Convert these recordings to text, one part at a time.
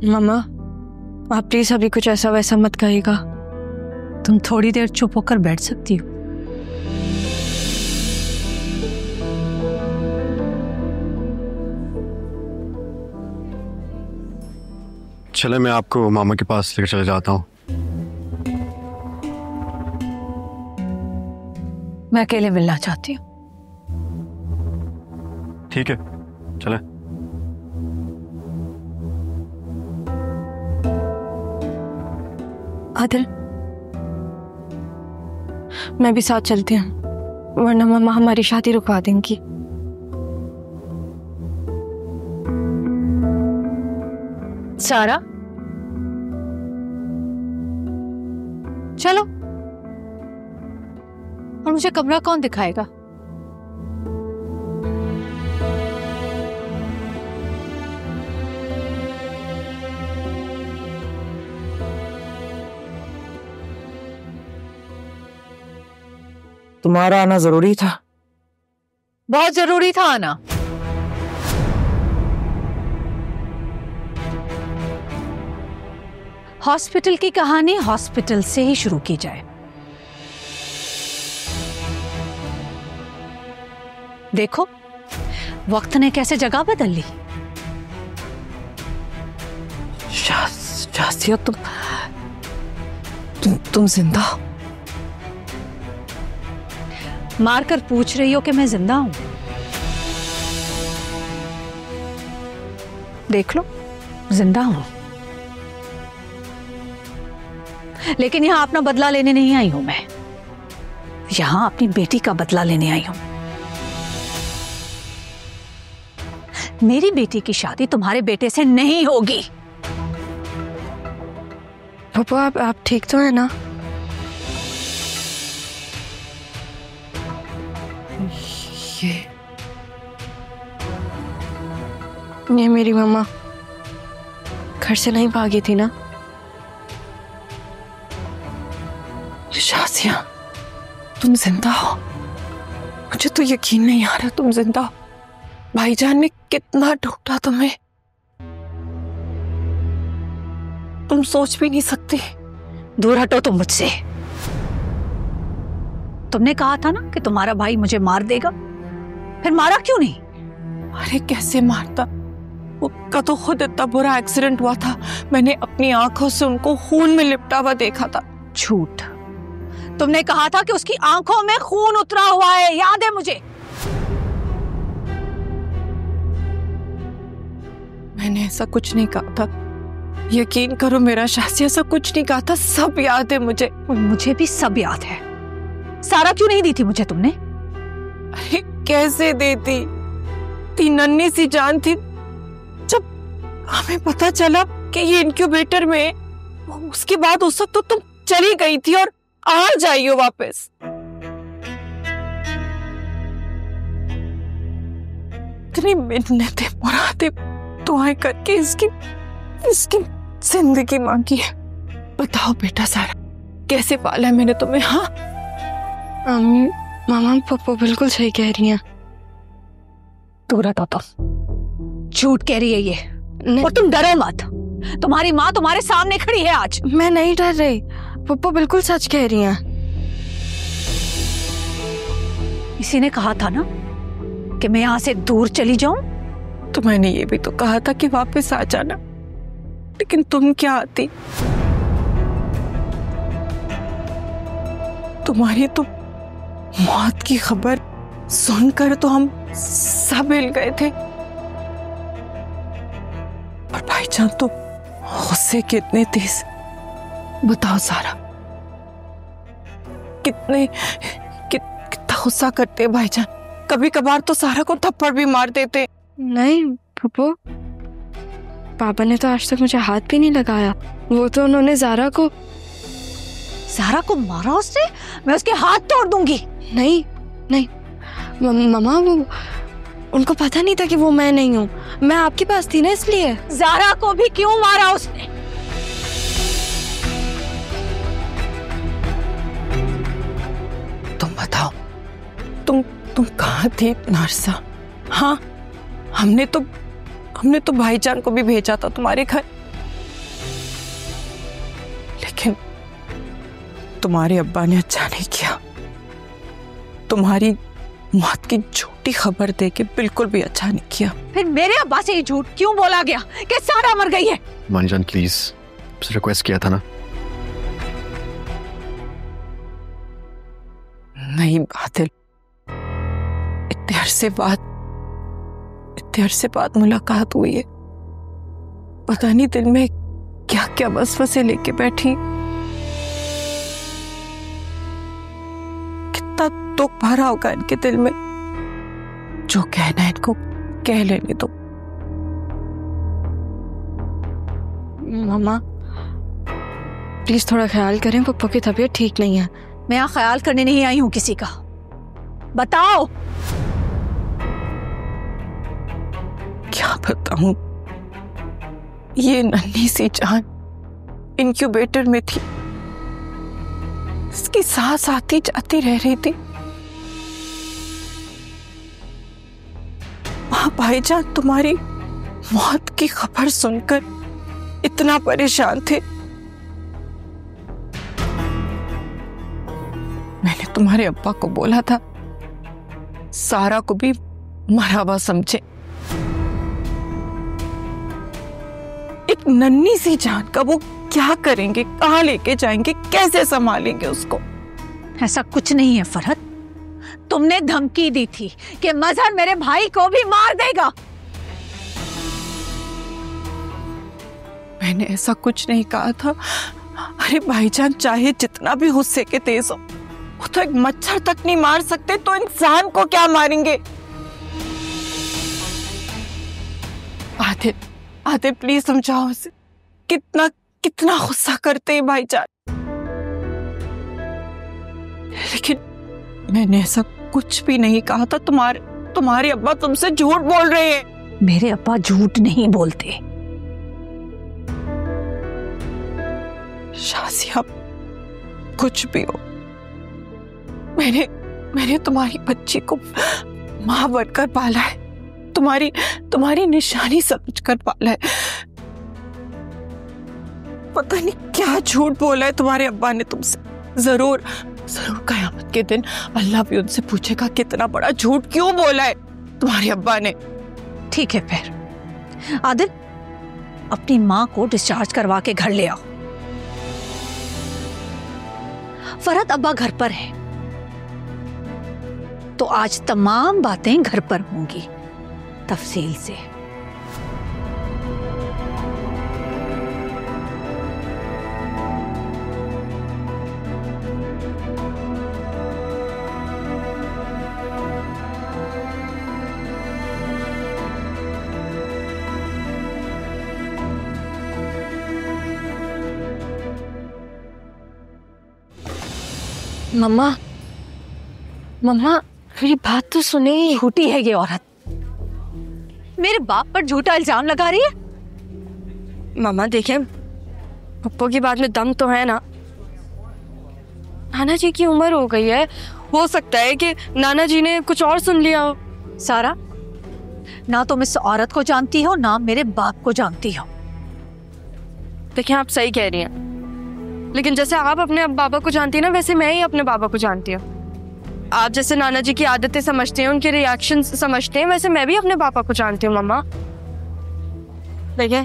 मामा आप प्लीज अभी कुछ ऐसा वैसा मत कहिएगा। तुम थोड़ी देर चुप होकर बैठ सकती हो? चले मैं आपको मामा के पास लेकर चले जाता हूँ। मैं अकेले मिलना चाहती हूँ। ठीक है चले। आदिल मैं भी साथ चलती हूँ, वरना मामा हमारी शादी रुकवा देंगी। सारा चलो। और मुझे कमरा कौन दिखाएगा? तुम्हारा आना जरूरी था। बहुत जरूरी था आना। हॉस्पिटल की कहानी हॉस्पिटल से ही शुरू की जाए। देखो वक्त ने कैसे जगह बदल ली। शासिया तुम जिंदा हो? मारकर पूछ रही हो कि मैं जिंदा हूं? देख लो जिंदा हूं, लेकिन यहां अपना बदला लेने नहीं आई हूं मैं। यहां अपनी बेटी का बदला लेने आई हूं। मेरी बेटी की शादी तुम्हारे बेटे से नहीं होगी। पापा आप ठीक तो है ना? ये मेरी मम्मा घर से नहीं भागी थी ना? शासिया तुम जिंदा हो? मुझे तो यकीन नहीं आ रहा तुम जिंदा हो। भाईजान ने कितना ढूंढा तुम्हें, तुम सोच भी नहीं सकती। दूर हटो तुम मुझसे। तुमने कहा था ना कि तुम्हारा भाई मुझे मार देगा, फिर मारा क्यों नहीं? अरे कैसे मारता, उसका तो खुद इतना बुरा एक्सीडेंट हुआ था, मैंने अपनी आंखों से उनको खून में लिपटा हुआ देखा था। झूठ। तुमने कहा था कि उसकी आंखों में खून उतरा हुआ है, याद है मुझे। मैंने ऐसा कुछ नहीं कहा था, यकीन करो मेरा शासी, ऐसा कुछ नहीं कहा था, सब याद है मुझे। मुझे भी सब याद है। सारा क्यों नहीं दी थी मुझे तुमने? अरे कैसे देती, इतनी नन्ही सी जान थी। जब हमें पता चला कि ये इनक्यूबेटर में है, उसके बाद उस वक्त तो तुम चली गई थी और आ जाइयो वापस। इतनी मिन्नतें मुरादें दुआएं करके इसकी जिंदगी मांगी है। बताओ बेटा सारा, कैसे पाला है मैंने तुम्हें? हाँ मामा पापा बिल्कुल सही कह रही हैं। दूर हटो तुम। झूठ कह रही है ये, और तुम डरो मत। तुम्हारी माँ तुम्हारे सामने खड़ी है आज। मैं नहीं डर रही, पापा बिल्कुल सच कह रही हैं। इसी ने कहा था ना कि मैं यहाँ से दूर चली जाऊं। तो मैंने ये भी तो कहा था कि वापस आ जाना, लेकिन तुम क्या आती? तुम्हारी तो मौत की खबर सुनकर तो हम सब हिल गए थे, और भाईजान तो गुस्से कितने तेज। बताओ सारा, कितना गुस्सा करते भाईजान। कभी कभार तो सारा को थप्पड़ भी मार देते। नहीं पापा ने तो आज तक मुझे हाथ भी नहीं लगाया। वो तो उन्होंने ज़ारा को मारा उसने। मैं उसके हाथ तोड़ दूंगी। नहीं मम्मा, वो उनको पता नहीं था कि वो मैं नहीं हूँ। मैं आपके पास थी ना, इसलिए। ज़ारा को भी क्यों मारा उसने? तुम बताओ, तुम कहाँ थी नरसा? हाँ हमने तो भाईजान को भी भेजा था तुम्हारे घर, तुम्हारे अब्बा ने अच्छा नहीं किया। तुम्हारी मौत की झूठी खबर देके बिल्कुल भी अच्छा नहीं किया। फिर मेरे अब्बा से ये झूठ क्यों बोला गया कि सारा मर गई है? मानीजान प्लीज, रिक्वेस्ट किया था ना। नहीं बादल, इतने अरसे बाद मुलाकात हुई है। पता नहीं दिल में क्या क्या वसवसे लेके बैठी। कितना दुख भरा होगा इनके दिल में। जो कहना है इनको कह लेने दो। मम्मा प्लीज थोड़ा ख्याल करें, पप्पा की तबीयत ठीक नहीं है। मैं यहाँ ख्याल करने नहीं आई हूँ किसी का। बताओ। क्या बताऊं, ये नन्ही सी जान इंक्यूबेटर में थी। इसकी सांस आती जाती रह रही थी। वहां भाईजान तुम्हारी मौत की खबर सुनकर इतना परेशान थे। मैंने तुम्हारे अब्बा को बोला था सारा को भी मरा हुआ समझे। एक नन्ही सी जान का वो क्या करेंगे, कहाँ लेके जाएंगे, कैसे संभालेंगे उसको? ऐसा कुछ नहीं है फरहत। तुमने धमकी दी थी कि मजहर मेरे भाई को भी मार देगा। मैंने ऐसा कुछ नहीं कहा था। अरे भाईजान चाहे जितना भी गुस्से के तेज हो, वो तो एक मच्छर तक नहीं मार सकते, तो इंसान को क्या मारेंगे? आदिल प्लीज समझाओ उसे। कितना कितना गुस्सा करते हैं भाईजान। लेकिन मैंने ऐसा कुछ भी नहीं कहा था। तुम्हारे अब्बा तुमसे झूठ बोल रहे हैं। मेरे अब्बा झूठ नहीं बोलते। शाजिया कुछ भी हो, मैंने तुम्हारी बच्ची को मां बनकर पाला है। तुम्हारी निशानी समझकर पाला है। पता नहीं क्या झूठ बोला है तुम्हारे अब्बा ने तुमसे। जरूर कयामत के दिन अल्लाह भी उनसे पूछेगा कितना बड़ा झूठ क्यों बोला है तुम्हारे अब्बा ने। ठीक है फिर आदिल, अपनी माँ को डिस्चार्ज करवा के घर ले आओ। फरहत अब्बा घर पर है तो आज तमाम बातें घर पर होंगी तफसील से। मम्मा मेरी बात तो सुने। झूठी है ये औरत, मेरे बाप पर झूठा इल्जाम लगा रही है। मम्मा देखें, पप्पू की बात में दम तो है ना। नाना जी की उम्र हो गई है, हो सकता है कि नाना जी ने कुछ और सुन लिया हो। सारा, ना तुम इस औरत को जानती हो ना मेरे बाप को जानती हो। देखिए आप सही कह रही हैं, लेकिन जैसे आप अपने बाबा को जानती हैं ना, वैसे मैं ही अपने बाबा को जानती हूँ। आप जैसे नाना जी की आदतें समझते हैं, उनके रिएक्शन समझते हैं, वैसे मैं भी अपने पापा को जानती हूँ। मम्मा देखिए,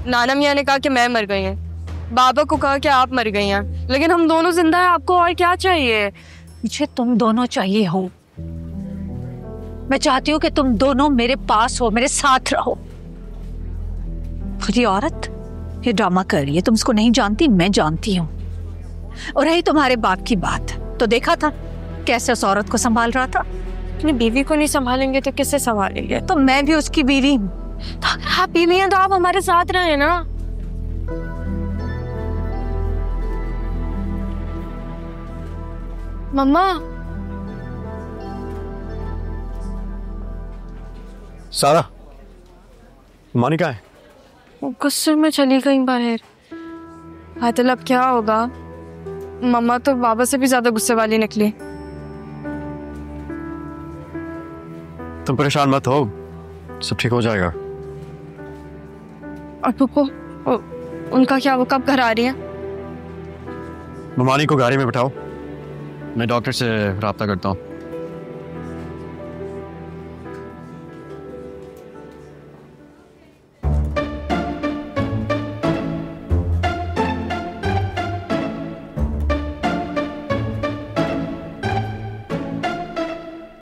नाना मियाँ ने कहा कि मैं मर गई हैं, बाबा को कहा कि आप मर गई हैं, लेकिन हम दोनों जिंदा हैं। आपको और क्या चाहिए? मुझे तुम दोनों चाहिए हो। मैं चाहती हूँ कि तुम दोनों मेरे पास हो, मेरे साथ रहो। ये औरत ये ड्रामा कर रही है, तुम उसको नहीं जानती, मैं जानती हूँ। और रही तुम्हारे बाप की बात, तो देखा था कैसे उस औरत को संभाल रहा था। अपनी बीवी को नहीं संभालेंगे तो किससे संभालेंगे? तो मैं भी उसकी बीवी हूँ। तो अगर आप बीवी हैं तो आप हमारे साथ रहे ना। मम्मा सारा, मानी कहाँ है? गुस्से में चली गई बाहर। आदिल अब क्या होगा? मम्मा तो बाबा से भी ज्यादा गुस्से वाली निकली। तुम परेशान मत हो, सब ठीक हो जाएगा। और पुप्पो, उनका क्या? वो कब घर आ रही है? ममानी को गाड़ी में बिठाओ, मैं डॉक्टर से रब्ता करता हूँ।